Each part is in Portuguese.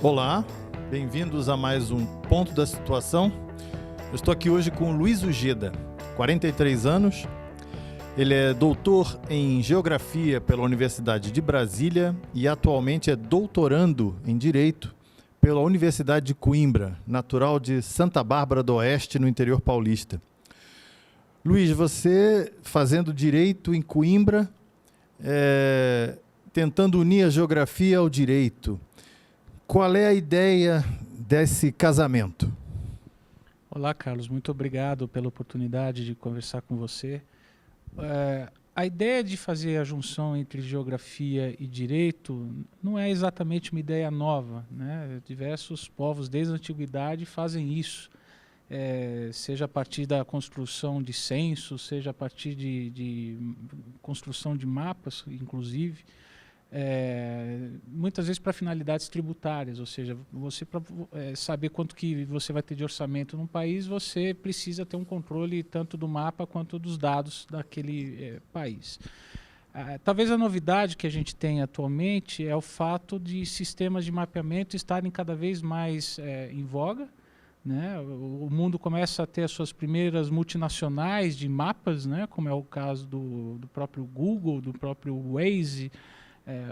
Olá, bem-vindos a mais um Ponto da Situação. Eu estou aqui hoje com o Luiz Ujeda, 43 anos. Ele é doutor em Geografia pela Universidade de Brasília e atualmente é doutorando em Direito pela Universidade de Coimbra, natural de Santa Bárbara do Oeste, no interior paulista. Luiz, você fazendo Direito em Coimbra, tentando unir a geografia ao direito. Qual é a ideia desse casamento? Olá, Carlos. Muito obrigado pela oportunidade de conversar com você. A ideia de fazer a junção entre geografia e direito não é exatamente uma ideia nova, né? Diversos povos desde a antiguidade fazem isso, seja a partir da construção de censos, seja a partir de construção de mapas, inclusive. Muitas vezes para finalidades tributárias, ou seja, você para saber quanto que você vai ter de orçamento num país, você precisa ter um controle tanto do mapa quanto dos dados daquele país. Talvez a novidade que a gente tem atualmente é o fato de sistemas de mapeamento estarem cada vez mais em voga, né? O mundo começa a ter as suas primeiras multinacionais de mapas, né? Como é o caso do próprio Google, do próprio Waze,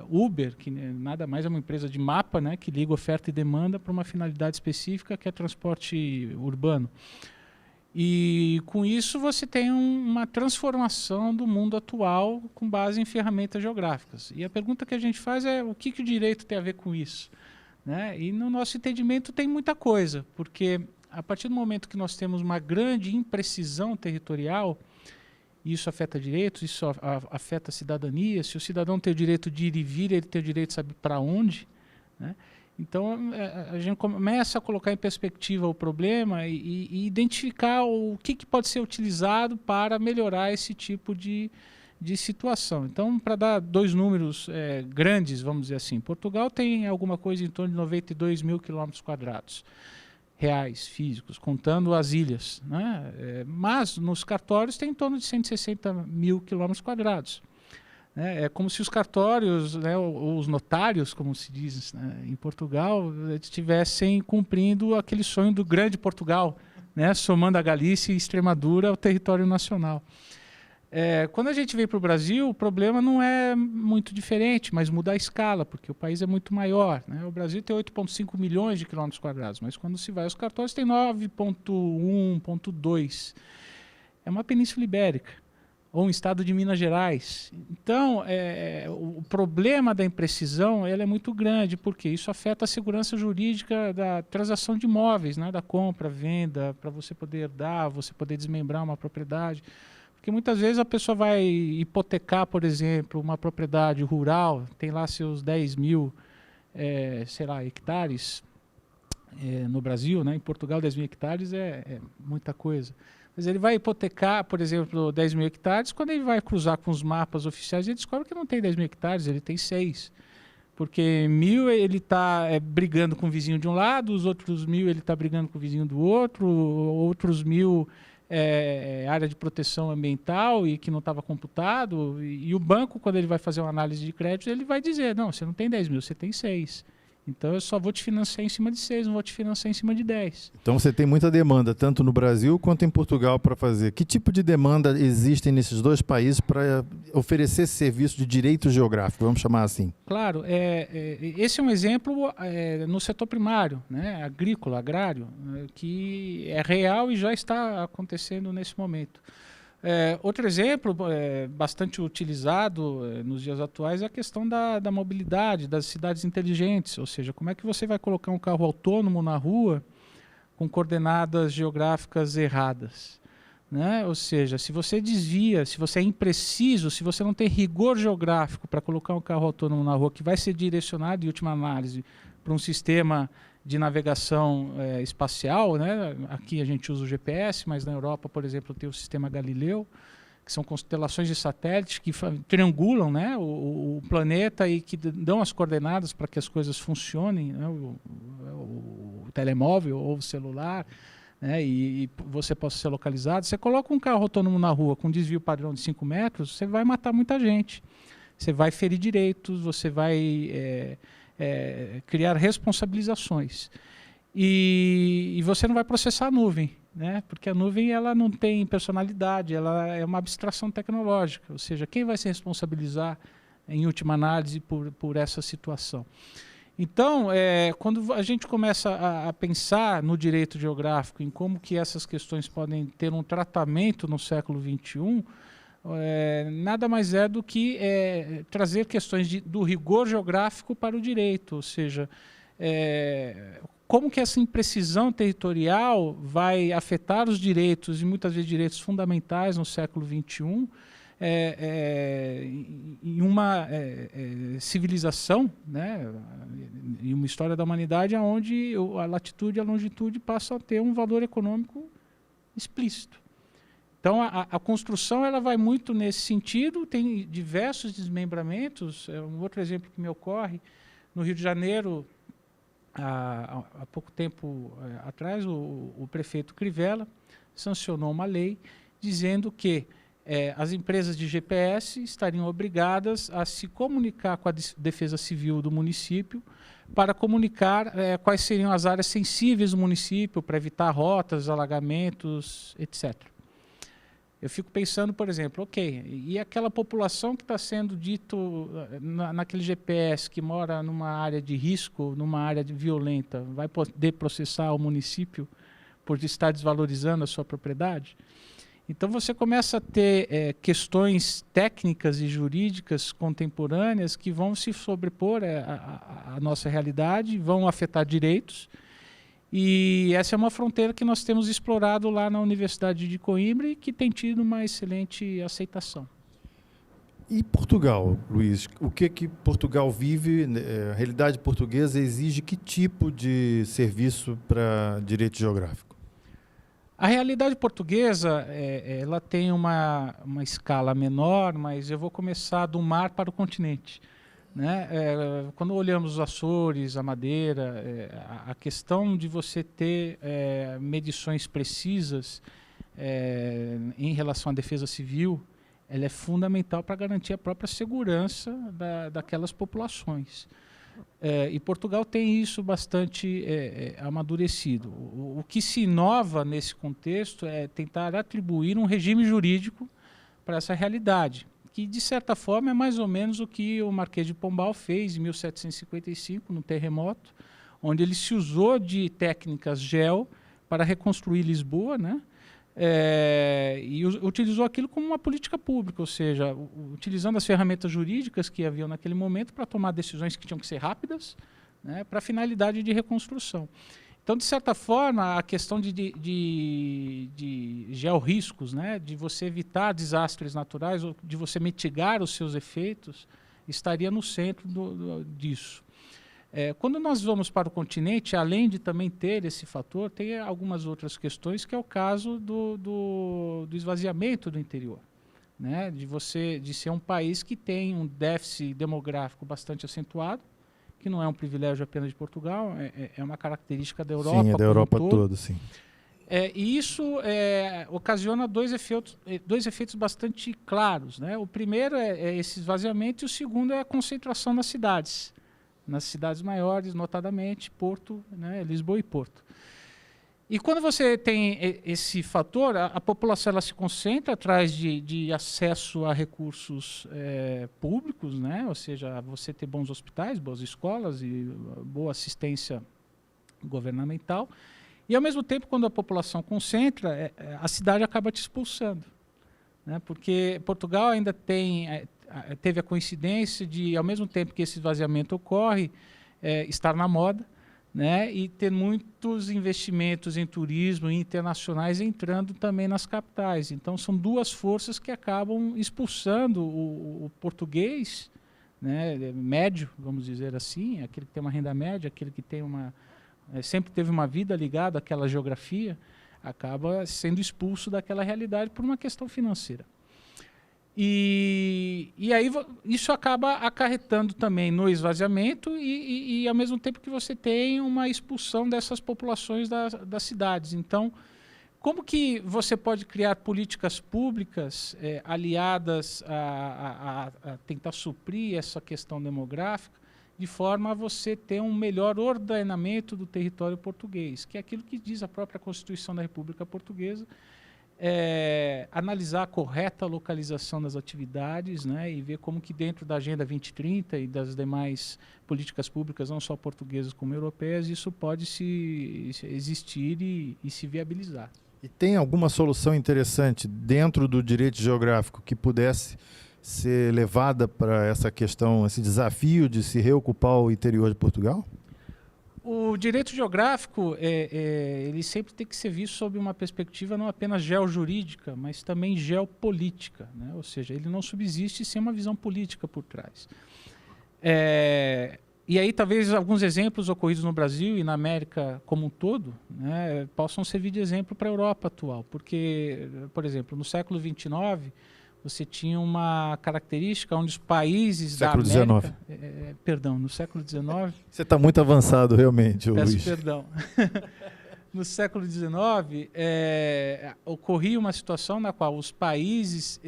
Uber, que nada mais é uma empresa de mapa, né, que liga oferta e demanda para uma finalidade específica, que é transporte urbano. E com isso você tem uma transformação do mundo atual com base em ferramentas geográficas. E a pergunta que a gente faz é o que o direito tem a ver com isso, né? E no nosso entendimento tem muita coisa, porque a partir do momento que nós temos uma grande imprecisão territorial, isso afeta direitos, isso afeta a cidadania. Se o cidadão tem o direito de ir e vir, ele tem o direito de saber para onde, né? Então, a gente começa a colocar em perspectiva o problema e identificar o que pode ser utilizado para melhorar esse tipo de situação. Então, para dar dois números grandes, vamos dizer assim, Portugal tem alguma coisa em torno de 92 mil quilômetros quadrados. Reais, físicos, contando as ilhas, né? Mas nos cartórios tem em torno de 160 mil quilômetros quadrados. É como se os cartórios, né, os notários, como se diz, né, em Portugal, estivessem cumprindo aquele sonho do grande Portugal, né, somando a Galícia e Extremadura ao território nacional. Quando a gente vem para o Brasil, o problema não é muito diferente, mas muda a escala, porque o país é muito maior, né? O Brasil tem 8,5 milhões de quilômetros quadrados, mas quando se vai aos cartórios tem 9,1, 9,2. É uma península ibérica, ou um estado de Minas Gerais. Então, o problema da imprecisão é muito grande, porque isso afeta a segurança jurídica da transação de imóveis, né? Da compra, venda, para você poder herdar, você poder desmembrar uma propriedade. Porque muitas vezes a pessoa vai hipotecar, por exemplo, uma propriedade rural, tem lá seus 10 mil, sei lá, hectares no Brasil, né? Em Portugal 10 mil hectares é muita coisa. Mas ele vai hipotecar, por exemplo, 10 mil hectares, quando ele vai cruzar com os mapas oficiais, ele descobre que não tem 10 mil hectares, ele tem 6. Porque 1.000 ele está brigando com o vizinho de um lado, os outros 1.000 ele está brigando com o vizinho do outro, outros 1.000... área de proteção ambiental e que não estava computado, e o banco, quando ele vai fazer uma análise de crédito, ele vai dizer, não, você não tem 10 mil, você tem 6. Então eu só vou te financiar em cima de 6, não vou te financiar em cima de 10. Então você tem muita demanda, tanto no Brasil quanto em Portugal, para fazer. Que tipo de demanda existem nesses dois países para oferecer esse serviço de direito geográfico, vamos chamar assim? Claro, esse é um exemplo no setor primário, né, agrícola, agrário, que é real e já está acontecendo nesse momento. Outro exemplo bastante utilizado nos dias atuais é a questão da mobilidade, das cidades inteligentes, ou seja, como é que você vai colocar um carro autônomo na rua com coordenadas geográficas erradas, né? Ou seja, se você desvia, se você é impreciso, se você não tem rigor geográfico para colocar um carro autônomo na rua que vai ser direcionado, em última análise, para um sistema de navegação espacial, né? Aqui a gente usa o GPS, mas na Europa, por exemplo, tem o sistema Galileu, que são constelações de satélites que triangulam, né, o planeta e que dão as coordenadas para que as coisas funcionem, né, o telemóvel ou o celular, né, e você possa ser localizado. Você coloca um carro autônomo na rua com desvio padrão de 5 metros, você vai matar muita gente. Você vai ferir direitos, você vai criar responsabilizações. E você não vai processar a nuvem, né? Porque a nuvem ela não tem personalidade, ela é uma abstração tecnológica, ou seja, quem vai se responsabilizar, em última análise, por essa situação? Então, quando a gente começa a pensar no direito geográfico, em como que essas questões podem ter um tratamento no século XXI, nada mais é do que trazer questões do rigor geográfico para o direito, ou seja, como que essa imprecisão territorial vai afetar os direitos, e muitas vezes direitos fundamentais no século XXI, em uma civilização, né, em uma história da humanidade onde a latitude e a longitude passam a ter um valor econômico explícito. Então, a construção ela vai muito nesse sentido, tem diversos desmembramentos. Um outro exemplo que me ocorre, no Rio de Janeiro, há pouco tempo atrás, o prefeito Crivella sancionou uma lei dizendo que as empresas de GPS estariam obrigadas a se comunicar com a Defesa Civil do município para comunicar quais seriam as áreas sensíveis do município, para evitar rotas, alagamentos, etc. Eu fico pensando, por exemplo, e aquela população que está sendo dito naquele GPS, que mora numa área de risco, numa área violenta, vai poder processar o município por estar desvalorizando a sua propriedade? Então você começa a ter questões técnicas e jurídicas contemporâneas que vão se sobrepor à nossa realidade, vão afetar direitos. E essa é uma fronteira que nós temos explorado lá na Universidade de Coimbra e que tem tido uma excelente aceitação. E Portugal, Luiz? O que Portugal vive? A realidade portuguesa exige que tipo de serviço para direito geográfico? A realidade portuguesa ela tem uma escala menor, mas eu vou começar do mar para o continente. Né? Quando olhamos os Açores, a Madeira, a questão de você ter medições precisas em relação à defesa civil, ela é fundamental para garantir a própria segurança daquelas populações. E Portugal tem isso bastante amadurecido. O que se inova nesse contexto é tentar atribuir um regime jurídico para essa realidade, que de certa forma é mais ou menos o que o Marquês de Pombal fez em 1755, no terremoto, onde ele se usou de técnicas geo para reconstruir Lisboa, né? E utilizou aquilo como uma política pública, ou seja, utilizando as ferramentas jurídicas que haviam naquele momento para tomar decisões que tinham que ser rápidas, né, para a finalidade de reconstrução. Então, de certa forma, a questão de georriscos, né, de você evitar desastres naturais, ou de você mitigar os seus efeitos, estaria no centro disso. Quando nós vamos para o continente, além de também ter esse fator, tem algumas outras questões, que é o caso do esvaziamento do interior, né? De ser um país que tem um déficit demográfico bastante acentuado, que não é um privilégio apenas de Portugal, é uma característica da Europa. Sim, é da Europa toda, sim. E isso ocasiona dois efeitos bastante claros, né? O primeiro é esse esvaziamento, e o segundo é a concentração nas cidades maiores, notadamente Porto, né, Lisboa e Porto. E quando você tem esse fator, a população ela se concentra atrás de acesso a recursos públicos, né, ou seja, você ter bons hospitais, boas escolas e boa assistência governamental. E, ao mesmo tempo, quando a população concentra, a cidade acaba te expulsando, né, porque Portugal ainda teve a coincidência de, ao mesmo tempo que esse esvaziamento ocorre, estar na moda, né, e ter muitos investimentos em turismo internacionais entrando também nas capitais. Então, são duas forças que acabam expulsando o português, né, médio, vamos dizer assim, aquele que tem uma renda média, aquele que tem sempre teve uma vida ligada àquela geografia, acaba sendo expulso daquela realidade por uma questão financeira. E aí isso acaba acarretando também no esvaziamento e ao mesmo tempo que você tem uma expulsão dessas populações das cidades. Então, como que você pode criar políticas públicas aliadas a tentar suprir essa questão demográfica, de forma a você ter um melhor ordenamento do território português, que é aquilo que diz a própria Constituição da República Portuguesa, analisar a correta localização das atividades, né, e ver como que dentro da Agenda 2030 e das demais políticas públicas, não só portuguesas como europeias, isso pode existir e se viabilizar. E tem alguma solução interessante dentro do direito geográfico que pudesse ser levada para essa questão, esse desafio de se reocupar o interior de Portugal? O direito geográfico, ele sempre tem que ser visto sob uma perspectiva não apenas geojurídica, mas também geopolítica, né? Ou seja, ele não subsiste sem uma visão política por trás. E aí talvez alguns exemplos ocorridos no Brasil e na América como um todo, né, possam servir de exemplo para a Europa atual. Porque, por exemplo, no século XXIX, você tinha uma característica onde os países da América... perdão, no século XIX... Você está muito avançado, realmente, Peço Luiz. perdão. No século XIX, ocorria uma situação na qual os países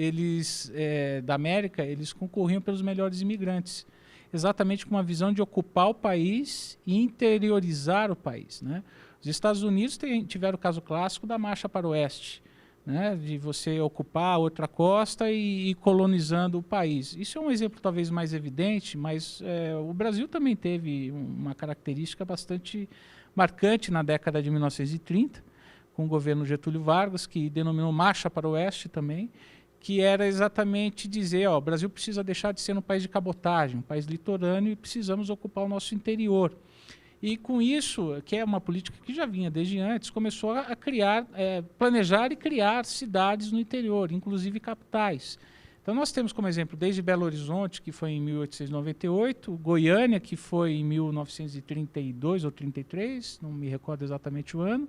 da América eles concorriam pelos melhores imigrantes, exatamente com uma visão de ocupar o país e interiorizar o país, né? Os Estados Unidos tiveram o caso clássico da marcha para o oeste, né, de você ocupar outra costa e ir colonizando o país. Isso é um exemplo talvez mais evidente, mas o Brasil também teve uma característica bastante marcante na década de 1930, com o governo Getúlio Vargas, que denominou Marcha para o Oeste também, que era exatamente dizer, o Brasil precisa deixar de ser um país de cabotagem, um país litorâneo, e precisamos ocupar o nosso interior. E com isso, que é uma política que já vinha desde antes, começou a planejar e criar cidades no interior, inclusive capitais. Então nós temos como exemplo desde Belo Horizonte, que foi em 1898, Goiânia, que foi em 1932 ou 33, não me recordo exatamente o ano,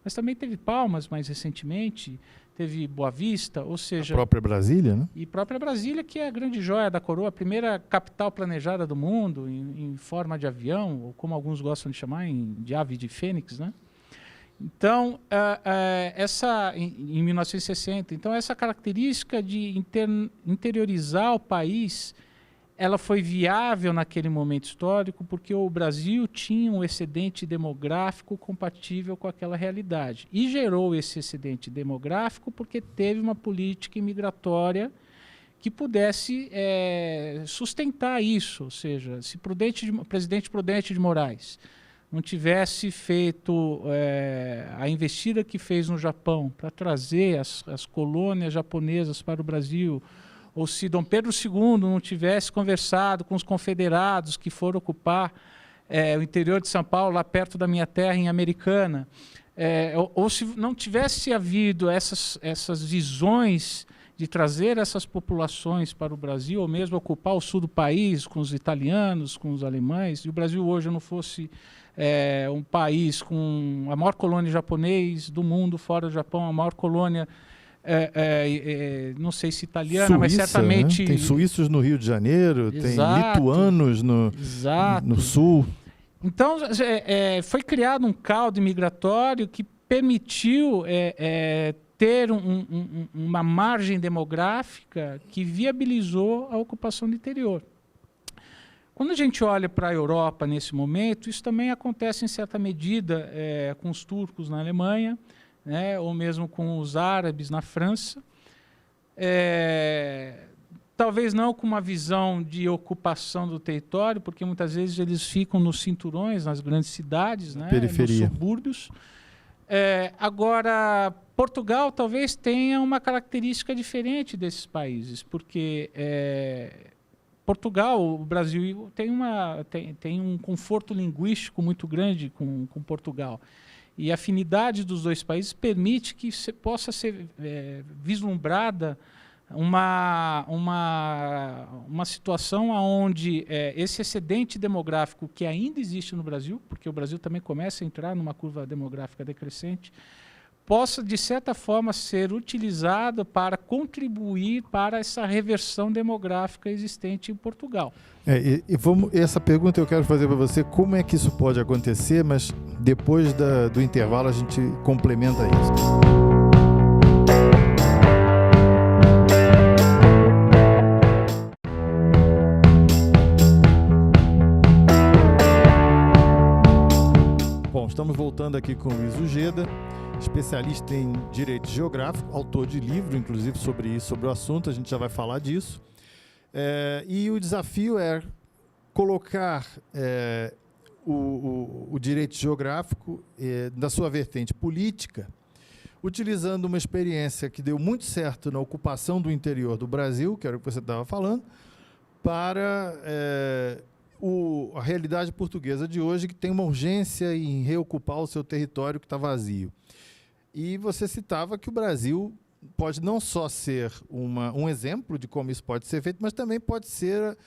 mas também teve Palmas mais recentemente, teve Boa Vista, ou seja... A própria Brasília, né? E própria Brasília, que é a grande joia da coroa, a primeira capital planejada do mundo, em forma de avião, ou como alguns gostam de chamar, de ave de fênix, né? Então, em 1960, então essa característica de interiorizar o país, ela foi viável naquele momento histórico porque o Brasil tinha um excedente demográfico compatível com aquela realidade. E gerou esse excedente demográfico porque teve uma política imigratória que pudesse sustentar isso. Ou seja, se o presidente Prudente de Moraes não tivesse feito a investida que fez no Japão para trazer as colônias japonesas para o Brasil, ou se Dom Pedro II não tivesse conversado com os confederados que foram ocupar o interior de São Paulo, lá perto da minha terra, em Americana, ou se não tivesse havido essas visões de trazer essas populações para o Brasil, ou mesmo ocupar o sul do país com os italianos, com os alemães, e o Brasil hoje não fosse um país com a maior colônia japonês do mundo, fora do Japão, a maior colônia... não sei se italiana, Suíça, mas certamente... Né? Tem suíços no Rio de Janeiro, Exato, tem lituanos no sul. Então, foi criado um caldo migratório que permitiu ter uma margem demográfica que viabilizou a ocupação do interior. Quando a gente olha para a Europa nesse momento, isso também acontece em certa medida com os turcos na Alemanha, né, ou mesmo com os árabes na França, talvez não com uma visão de ocupação do território, porque muitas vezes eles ficam nos cinturões, nas grandes cidades, né, periferia, nos subúrbios. Agora, Portugal talvez tenha uma característica diferente desses países, porque Portugal, o Brasil, tem um conforto linguístico muito grande com Portugal. E a afinidade dos dois países permite que possa ser vislumbrada uma situação onde esse excedente demográfico que ainda existe no Brasil, porque o Brasil também começa a entrar numa curva demográfica decrescente, possa, de certa forma, ser utilizado para contribuir para essa reversão demográfica existente em Portugal. Essa pergunta eu quero fazer para você, como é que isso pode acontecer, mas depois do intervalo a gente complementa isso. estamos voltando aqui com o Luiz Ujeda, especialista em direito geográfico, autor de livro, inclusive, sobre isso, sobre o assunto, a gente já vai falar disso. E o desafio é colocar o direito geográfico na sua vertente política, utilizando uma experiência que deu muito certo na ocupação do interior do Brasil, que era o que você estava falando, para a realidade portuguesa de hoje, que tem uma urgência em reocupar o seu território que está vazio. E você citava que o Brasil pode não só ser um exemplo de como isso pode ser feito, mas também pode ser,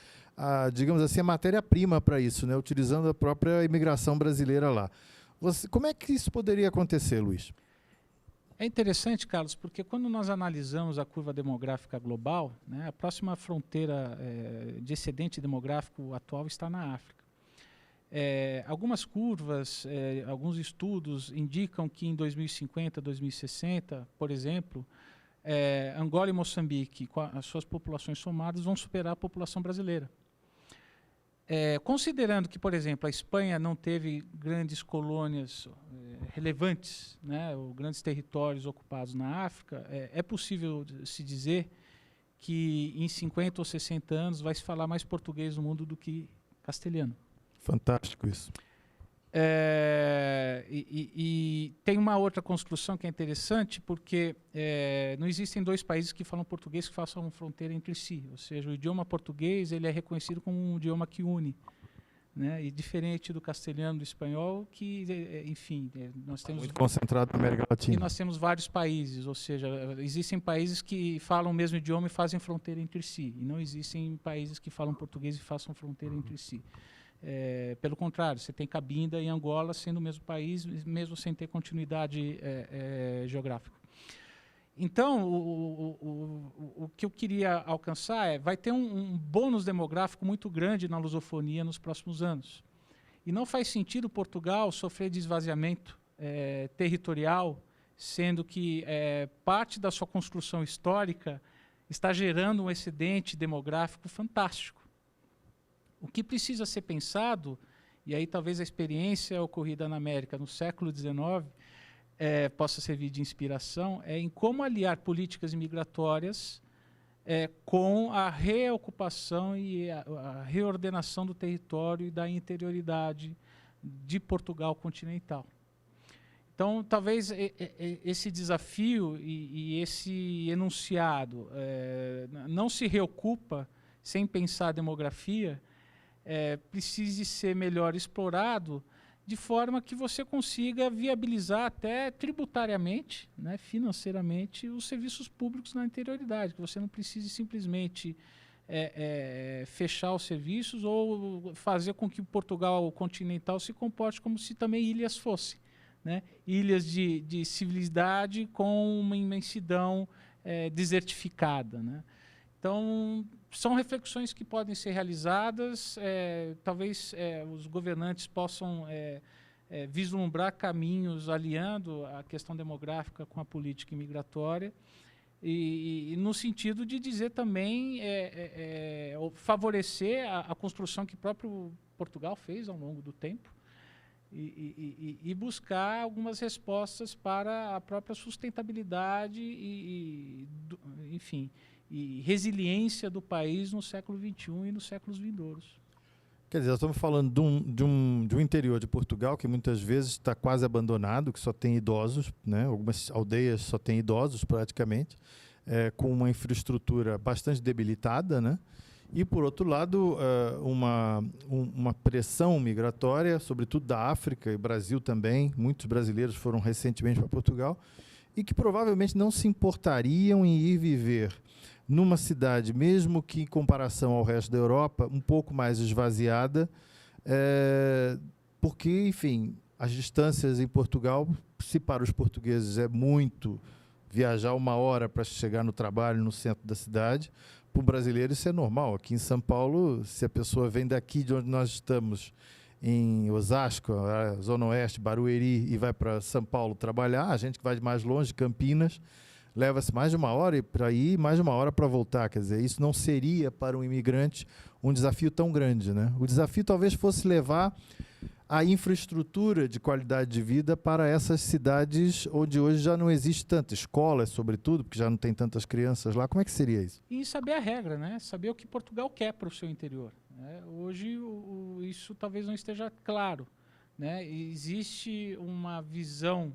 digamos assim, a matéria-prima para isso, né? Utilizando a própria imigração brasileira lá. Como é que isso poderia acontecer, Luiz? É interessante, Carlos, porque quando nós analisamos a curva demográfica global, né, a próxima fronteira de excedente demográfico atual está na África. Algumas curvas, alguns estudos indicam que em 2050, 2060, por exemplo, Angola e Moçambique, com as suas populações somadas, vão superar a população brasileira. Considerando que, por exemplo, a Espanha não teve grandes colônias relevantes, né, ou grandes territórios ocupados na África, é possível se dizer que em 50 ou 60 anos vai se falar mais português no mundo do que castelhano. Fantástico isso. E tem uma outra construção que é interessante, porque não existem dois países que falam português que façam fronteira entre si. Ou seja, o idioma português ele é reconhecido como um idioma que une, né? E diferente do castelhano, do espanhol, que, enfim, nós temos... Muito concentrado na América Latina. E nós temos vários países, ou seja, existem países que falam o mesmo idioma e fazem fronteira entre si. E não existem países que falam português e façam fronteira entre si. Pelo contrário, você tem Cabinda e Angola sendo o mesmo país, mesmo sem ter continuidade geográfica. Então, o que eu queria alcançar vai ter um bônus demográfico muito grande na lusofonia nos próximos anos. E não faz sentido Portugal sofrer de esvaziamento territorial, sendo que parte da sua construção histórica está gerando um excedente demográfico fantástico. O que precisa ser pensado, e aí talvez a experiência ocorrida na América no século XIX possa servir de inspiração, em como aliar políticas imigratórias com a reocupação e a reordenação do território e da interioridade de Portugal continental. Então, talvez esse desafio e esse enunciado não se reocupa sem pensar a demografia, precise ser melhor explorado de forma que você consiga viabilizar até tributariamente, né, financeiramente, os serviços públicos na interioridade, que você não precise simplesmente fechar os serviços ou fazer com que Portugal continental se comporte como se também ilhas fossem, né, ilhas de civilidade com uma imensidão desertificada, né. Então, são reflexões que podem ser realizadas, talvez os governantes possam vislumbrar caminhos aliando a questão demográfica com a política imigratória, e no sentido de dizer também, favorecer a construção que o próprio Portugal fez ao longo do tempo, e buscar algumas respostas para a própria sustentabilidade enfim, e resiliência do país no século XXI e nos séculos vindouros. Quer dizer, nós estamos falando de um interior de Portugal que muitas vezes está quase abandonado, que só tem idosos, né? Algumas aldeias só têm idosos praticamente, com uma infraestrutura bastante debilitada, né? E, por outro lado, uma pressão migratória, sobretudo da África e Brasil também. Muitos brasileiros foram recentemente para Portugal e que provavelmente não se importariam em ir viver numa cidade, mesmo que em comparação ao resto da Europa, um pouco mais esvaziada, porque, enfim, as distâncias em Portugal, se para os portugueses é muito viajar 1 hora para chegar no trabalho no centro da cidade, para o brasileiro isso é normal. Aqui em São Paulo, se a pessoa vem daqui de onde nós estamos, em Osasco, Zona Oeste, Barueri, e vai para São Paulo trabalhar, a gente que vai de mais longe, Campinas, leva-se mais de 1 hora para ir, mais de 1 hora para voltar. Quer dizer, isso não seria para um imigrante um desafio tão grande, né? O desafio talvez fosse levar a infraestrutura de qualidade de vida para essas cidades onde hoje já não existe tanta escola, sobretudo, porque já não tem tantas crianças lá. Como é que seria isso? E saber a regra, né? Saber o que Portugal quer para o seu interior. Né? Hoje isso talvez não esteja claro. Né? Existe uma visão,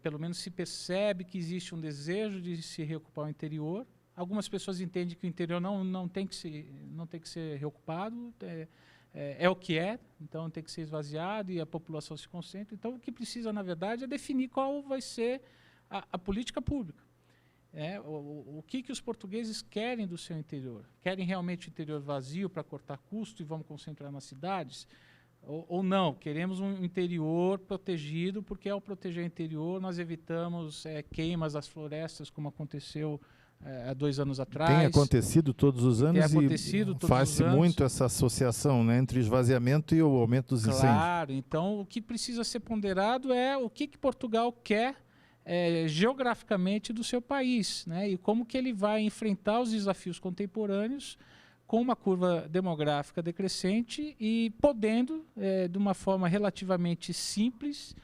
pelo menos se percebe que existe um desejo de se reocupar o interior. Algumas pessoas entendem que o interior não tem que ser reocupado, é o que é, então tem que ser esvaziado e a população se concentra. Então o que precisa, na verdade, é definir qual vai ser a política pública. O que os portugueses querem do seu interior? Querem realmente o interior vazio para cortar custo e vamos concentrar nas cidades? Ou não, queremos um interior protegido, porque ao proteger o interior nós evitamos queimas das florestas, como aconteceu há 2 anos atrás. Tem acontecido todos os anos e faz-se muito essa associação, né, entre esvaziamento e o aumento dos incêndios. Claro, então o que precisa ser ponderado é o que Portugal quer geograficamente do seu país, né, e como que ele vai enfrentar os desafios contemporâneos com uma curva demográfica decrescente e podendo, de uma forma relativamente simples,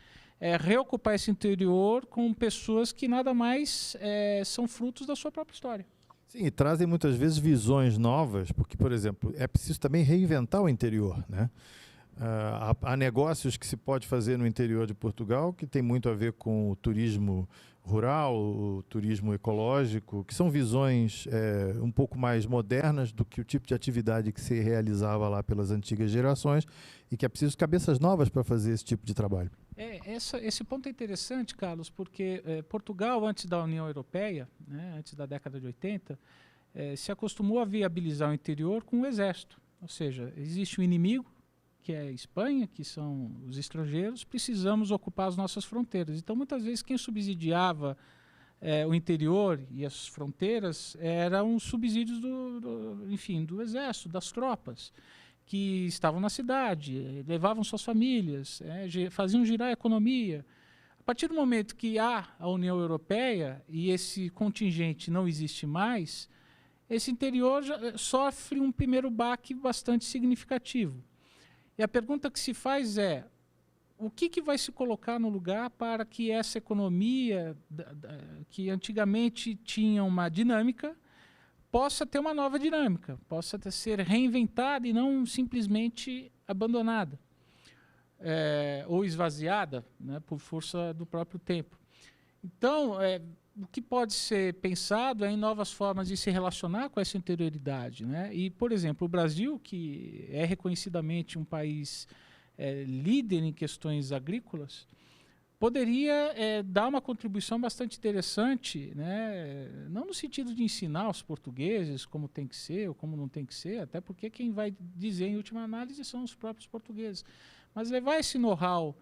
reocupar esse interior com pessoas que nada mais são frutos da sua própria história. Sim, e trazem muitas vezes visões novas, porque, por exemplo, é preciso também reinventar o interior, né? Há negócios que se pode fazer no interior de Portugal que tem muito a ver com o turismo rural, o turismo ecológico, que são visões um pouco mais modernas do que o tipo de atividade que se realizava lá pelas antigas gerações e que é preciso cabeças novas para fazer esse tipo de trabalho. Esse ponto é interessante, Carlos, porque Portugal, antes da União Europeia, né, antes da década de 80, se acostumou a viabilizar o interior com o exército. Ou seja, existe um inimigo, que é a Espanha, que são os estrangeiros, precisamos ocupar as nossas fronteiras. Então, muitas vezes, quem subsidiava o interior e as fronteiras eram os subsídios do exército, das tropas, que estavam na cidade, levavam suas famílias, faziam girar a economia. A partir do momento que há a União Europeia e esse contingente não existe mais, esse interior já sofre um primeiro baque bastante significativo. E a pergunta que se faz é, o que vai se colocar no lugar para que essa economia, que antigamente tinha uma dinâmica, possa ter uma nova dinâmica, possa ser reinventada e não simplesmente abandonada ou esvaziada, né, por força do próprio tempo. Então, o que pode ser pensado é em novas formas de se relacionar com essa interioridade, né? E, por exemplo, o Brasil, que é reconhecidamente um país líder em questões agrícolas, poderia dar uma contribuição bastante interessante, né? Não no sentido de ensinar aos portugueses como tem que ser ou como não tem que ser, até porque quem vai dizer em última análise são os próprios portugueses, mas levar esse know-how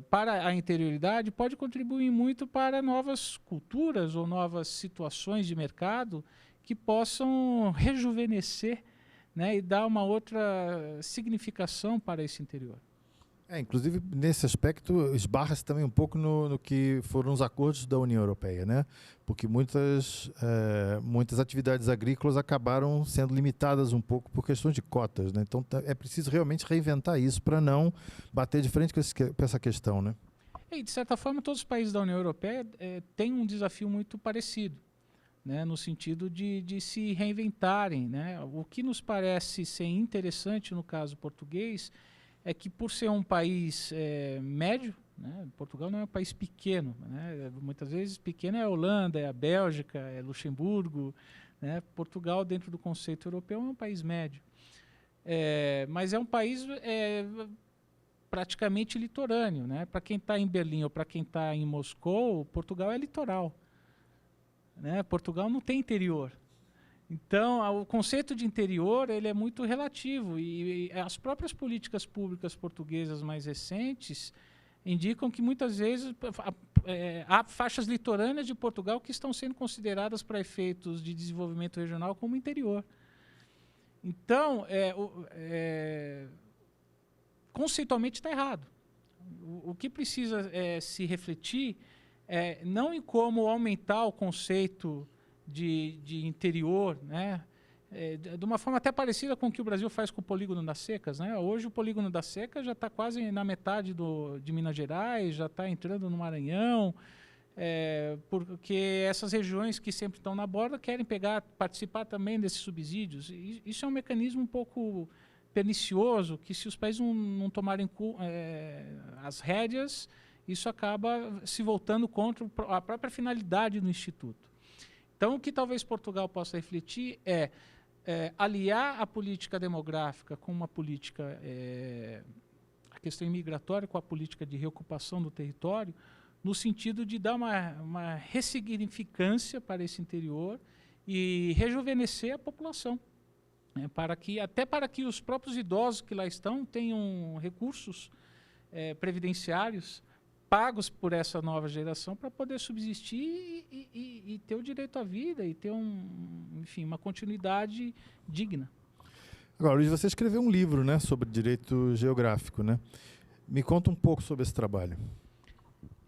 para a interioridade pode contribuir muito para novas culturas ou novas situações de mercado que possam rejuvenescer, né, e dar uma outra significação para esse interior. Inclusive, nesse aspecto, esbarra-se também um pouco no que foram os acordos da União Europeia, né? Porque muitas atividades agrícolas acabaram sendo limitadas um pouco por questões de cotas, né? Então, é preciso realmente reinventar isso para não bater de frente com essa questão, né? E, de certa forma, todos os países da União Europeia têm um desafio muito parecido, né? No sentido de se reinventarem, né? O que nos parece ser interessante no caso português é que, por ser um país médio, né, Portugal não é um país pequeno, né, muitas vezes pequeno é a Holanda, é a Bélgica, é Luxemburgo, né, Portugal, dentro do conceito europeu, é um país médio. Mas é um país praticamente litorâneo, né? Para quem está em Berlim ou para quem está em Moscou, Portugal é litoral, né? Portugal não tem interior. Então, o conceito de interior ele é muito relativo e as próprias políticas públicas portuguesas mais recentes indicam que muitas vezes há faixas litorâneas de Portugal que estão sendo consideradas para efeitos de desenvolvimento regional como interior. Então, conceitualmente está errado. O que precisa se refletir não em como aumentar o conceito de interior, né, de uma forma até parecida com o que o Brasil faz com o polígono das secas, né? Hoje o polígono das secas já está quase na metade de Minas Gerais, já está entrando no Maranhão, porque essas regiões que sempre estão na borda querem participar também desses subsídios. E isso é um mecanismo um pouco pernicioso, que se os países não tomarem as rédeas, isso acaba se voltando contra a própria finalidade do Instituto. Então, o que talvez Portugal possa refletir é aliar a política demográfica com uma política, a questão imigratória com a política de reocupação do território, no sentido de dar uma ressignificância para esse interior e rejuvenescer a população, né, até para que os próprios idosos que lá estão tenham recursos previdenciários pagos por essa nova geração para poder subsistir e ter o direito à vida e ter uma continuidade digna. Agora, Luiz, você escreveu um livro, né, sobre direito geográfico, né? Me conta um pouco sobre esse trabalho.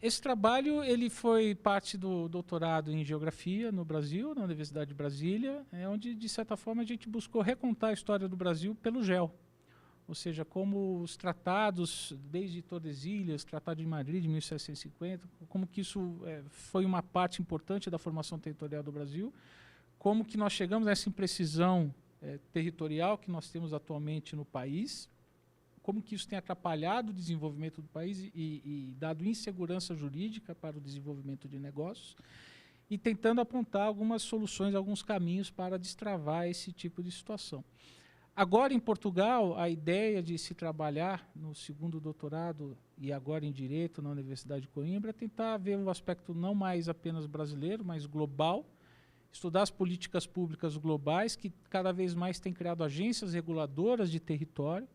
Esse trabalho ele foi parte do doutorado em Geografia no Brasil, na Universidade de Brasília, onde, de certa forma, a gente buscou recontar a história do Brasil pelo GEO. Ou seja, como os tratados, desde Tordesilhas, Tratado de Madrid, de 1750, como que isso foi uma parte importante da formação territorial do Brasil, como que nós chegamos a essa imprecisão territorial que nós temos atualmente no país, como que isso tem atrapalhado o desenvolvimento do país e dado insegurança jurídica para o desenvolvimento de negócios, e tentando apontar algumas soluções, alguns caminhos para destravar esse tipo de situação. Agora, em Portugal, a ideia de se trabalhar no segundo doutorado e agora em Direito na Universidade de Coimbra é tentar ver o aspecto não mais apenas brasileiro, mas global, estudar as políticas públicas globais, que cada vez mais têm criado agências reguladoras de território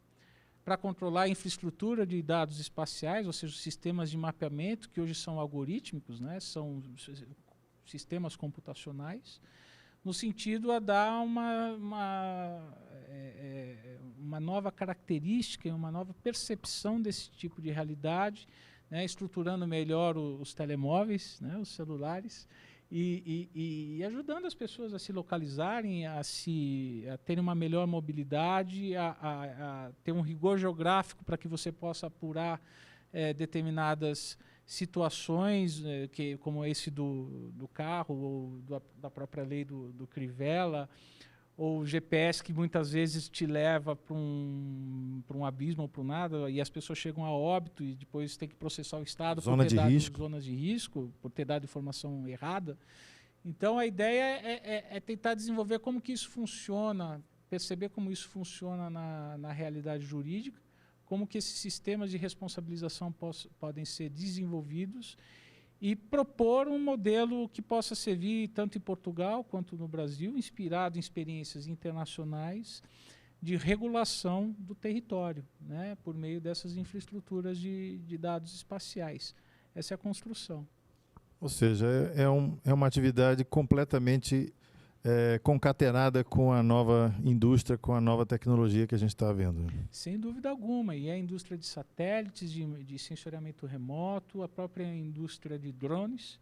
para controlar a infraestrutura de dados espaciais, ou seja, os sistemas de mapeamento, que hoje são algorítmicos, né, são sistemas computacionais, no sentido a dar uma nova característica, uma nova percepção desse tipo de realidade, né, estruturando melhor os telemóveis, né, os celulares, e ajudando as pessoas a se localizarem, a terem uma melhor mobilidade, a ter um rigor geográfico para que você possa apurar determinadas situações, como esse do carro, ou da própria lei do Crivella, ou o GPS que muitas vezes te leva para um abismo ou para um nada, e as pessoas chegam a óbito e depois tem que processar o Estado por ter dado zonas de risco, por ter dado informação errada. Então, a ideia é tentar desenvolver como que isso funciona, perceber como isso funciona na realidade jurídica, como que esses sistemas de responsabilização podem ser desenvolvidos e propor um modelo que possa servir tanto em Portugal quanto no Brasil, inspirado em experiências internacionais de regulação do território, né, por meio dessas infraestruturas de dados espaciais. Essa é a construção. Ou seja, é uma atividade completamente concatenada com a nova indústria, com a nova tecnologia que a gente está vendo. Sem dúvida alguma. E a indústria de satélites, de sensoriamento remoto, a própria indústria de drones,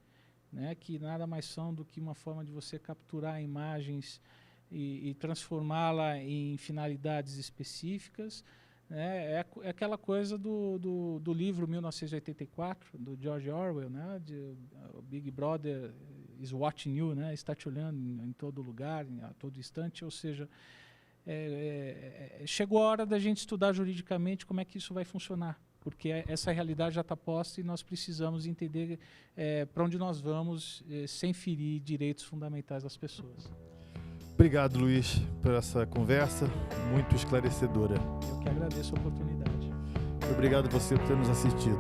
né, que nada mais são do que uma forma de você capturar imagens e transformá-la em finalidades específicas. É aquela coisa do livro 1984, do George Orwell, né, o Big Brother is watching you, né, está te olhando em todo lugar, a todo instante. Ou seja, chegou a hora da gente estudar juridicamente como é que isso vai funcionar, porque essa realidade já está posta e nós precisamos entender para onde nós vamos sem ferir direitos fundamentais das pessoas. Obrigado, Luiz, por essa conversa muito esclarecedora. Eu que agradeço a oportunidade. Obrigado a você por ter nos assistido.